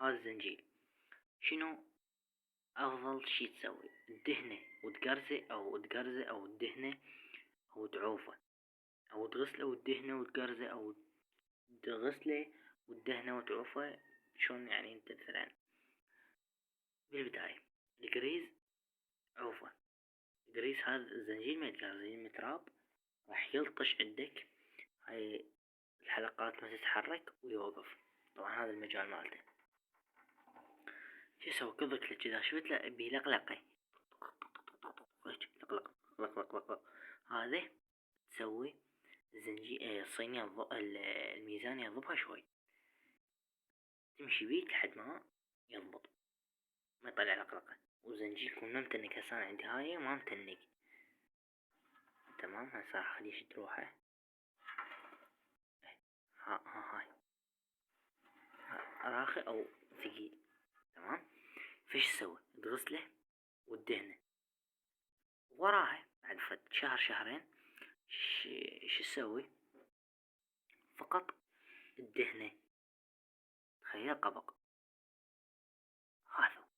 هذا الزنجيل. شنو افضل شي تسوي؟ تدهنه وتقرزه او تقرزه او تدهنه او تعوفه او تغسله وتدهنه وتقرزه او تغسله وتدهنه وتعوفه. شلون يعني؟ انت مثلا بالبداية القريز عوفه. القريز هذا الزنجيل ما يتقرز، متراب راح يلطش عندك، هاي الحلقات ما تتحرك ويوقف. طبعا هذا المجال مالته. شو يسوي؟ كضك لك اذا شفت له بيلقلقه لقلق لق لق لق لق. هذا تسوي الصينية الميزان يضبها شوي، تمشي بيه لحد ما يضبط ما يطلع لقلقة. والزنجيل يكون ما متنك. هسه أنا عندي هاي ما متنك. تمام. هسه راح اخليه يشد روحه. هاي راخي او ثقيل. تمام. فش تسوي؟ تغسله وتدهنه. وراها بعد فد شهر شهرين شو تسوي؟ فقط الدهنه. تخيل قبق هذا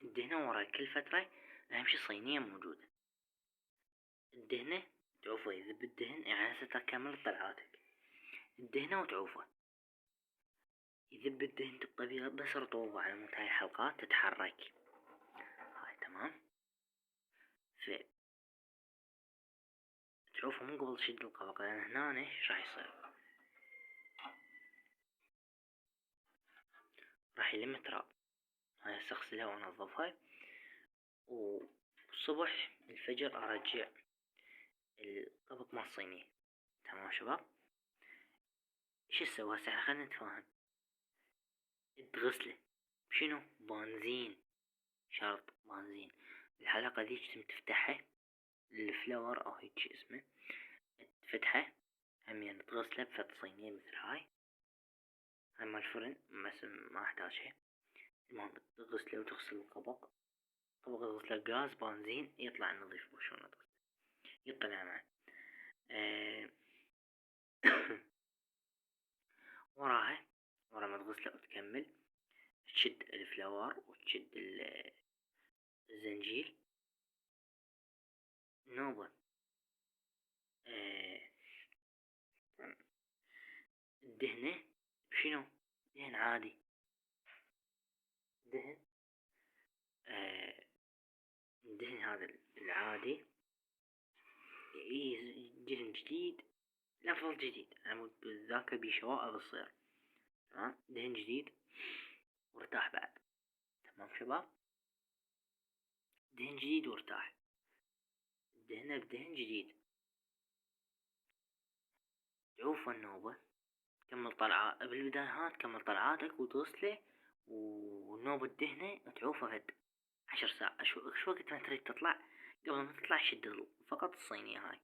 الدهنة. ورا كل فترة أهم شي صينية موجودة. الدهنة تعوفه يذب الدهن، يعني هسه تكمل طلعاتك الدهنة وتعوفه يذب الدهن بالطبيعة، بس رطوبة على مود هاي الحلقات تتحرك. هاي تمام. تعوفه من قبل تشد القبق، لأن هنا ايش راح يصير؟ راح يلم تراب. هاي هسه اغسلها وانظفها، والصبح الفجر ارجع القبق مال الصينية. تمام شباب. شو تسوي هسه؟ خلينا نتفاهم. تغسله بشنو؟ بنزين. شرط بنزين. الحلقة ذيك تم تفتحها، الفلاور او هيك اسمه، تفتحه همين تغسله بفد صينية مثل هاي مال الفرن، بس ما احتاجها. المهم تغسله وتغسل القبق. القبق تغسله غاز بنزين يطلع نظيف. وشون تغسله يطلع معه. وراها ورا ما تغسله وتكمل تشد الفلاور وتشد الزنجيل نوبة. الدهنة بشنو؟ دهن عادي. دهن الدهن هذا العادي دهن جديد. لفظ جديد عمود ذاك بشوائب تصير. تمام. دهن جديد وارتاح بعد. تمام شباب. دهن جديد وارتاح. الدهنة بدهن جديد. تعوف النوبة تكمل طلعة بالبداية. تكمل طلعاتك وتغسله، والنوبة الدهنة تعوفه فد 10 ساعة. شو وقت ما تريد تطلع، قبل ما تطلع شد فقط الصينية هاي.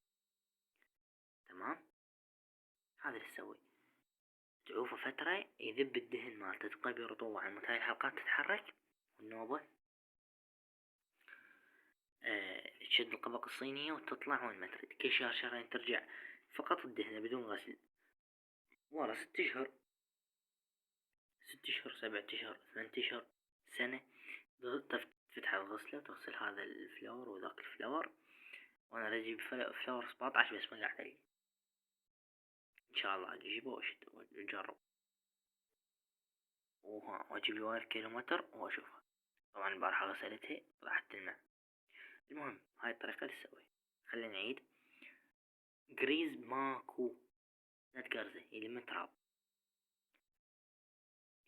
تمام. هذا اللي تسوي. تعوفه فترة يذب الدهن مالته، تبقى برطوبة على مود هاي الحلقات تتحرك. والنوبة تشد القبق الصينية وتطلع وين ما تريد. كل شهر شهرين ترجع فقط الدهنة بدون غسل. ورا 6 اشهر 6 اشهر 7 اشهر 8 اشهر سنة تفتح الغسلة وتغسل هذا الفلاور وذاك الفلاور. وانا راح اجيب فلاور 17 بس ما قاعد عليه. ان شاء الله اجيبه واجرب واجيب لي 1 كيلومتر واشوفها. طبعا البارحة غسلتها راحت تلمع. المهم هاي الطريقة اللي تسوي. خلينا نعيد. قريز ماكو، لا تقرزه يلم تراب.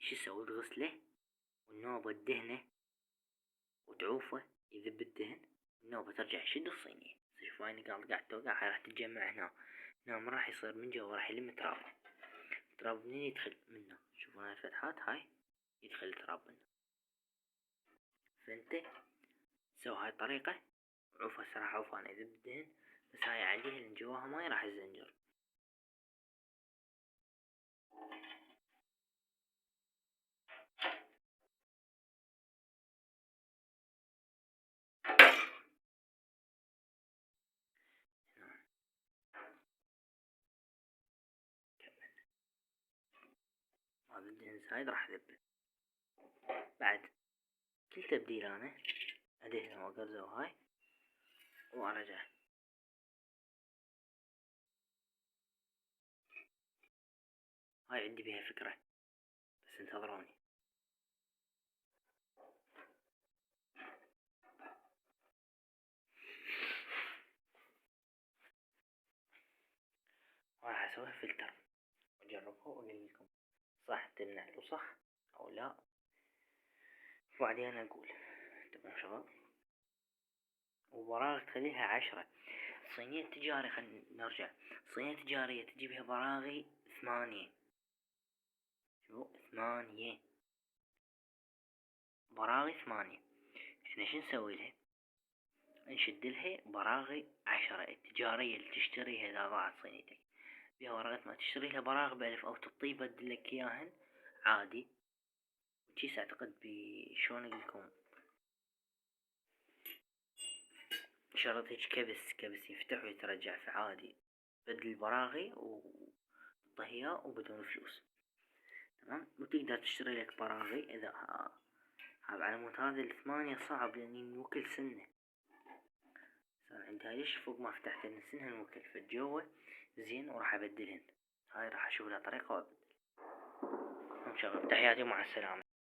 شو تسوي؟ تغسله والنوبة الدهنة وتعوفه يذب الدهن. النوبة ترجع يشد الصينية. شوف هاي نقاط قاعد توقع، هاي راح تتجمع هنا. هنا ما راح يصير من جوا، راح يلم تراب. التراب منين يدخل؟ منه. شوفوا هاي الفتحات هاي يدخل التراب منه. فانت سوي هاي الطريقة. عوف. هسه راح اعوف انا يذب الدهن، بس هاي عليها لان جواها ماي راح الزنجر. وهذا الدهن زايد راح اذبه. بعد كل تبديل انا ادهنه واقرزه وهاي وارجع. هاي عندي بيها فكرة، بس انتظروني. راح اسوي فلتر واجربه واقول لكم صح تمنع له صح او لا، وبعدين اقول. تمام شباب. وبراغي تخليها 10. صينية تجاري، خلينا نرجع. صينية تجارية تجي بها براغي 8. شو 8 براغي 8. احنا شو نسوي لها؟ نشد لها براغي 10. التجارية اللي تشتريها اذا ضاعت صينيتك بها براغي، ما تشتري لها براغي ب1000 او تطيب يبدلك اياهن عادي. وشيس اعتقد شلون اقولكم، شرط هيج كبس يفتح ويترجع في عادي، بدل البراغي وطهيها وبدون فلوس. تمام. وتقدر تشتري لك براغي اذا على مود هذا 8 صعب لاني نوكل سنة صار عندها ليش فوق ما فتحت سنها نوكل فجوه زين، وراح ابدلهن. هاي راح اشوف لها طريقة وابدل. شباب تحياتي ومع السلامة.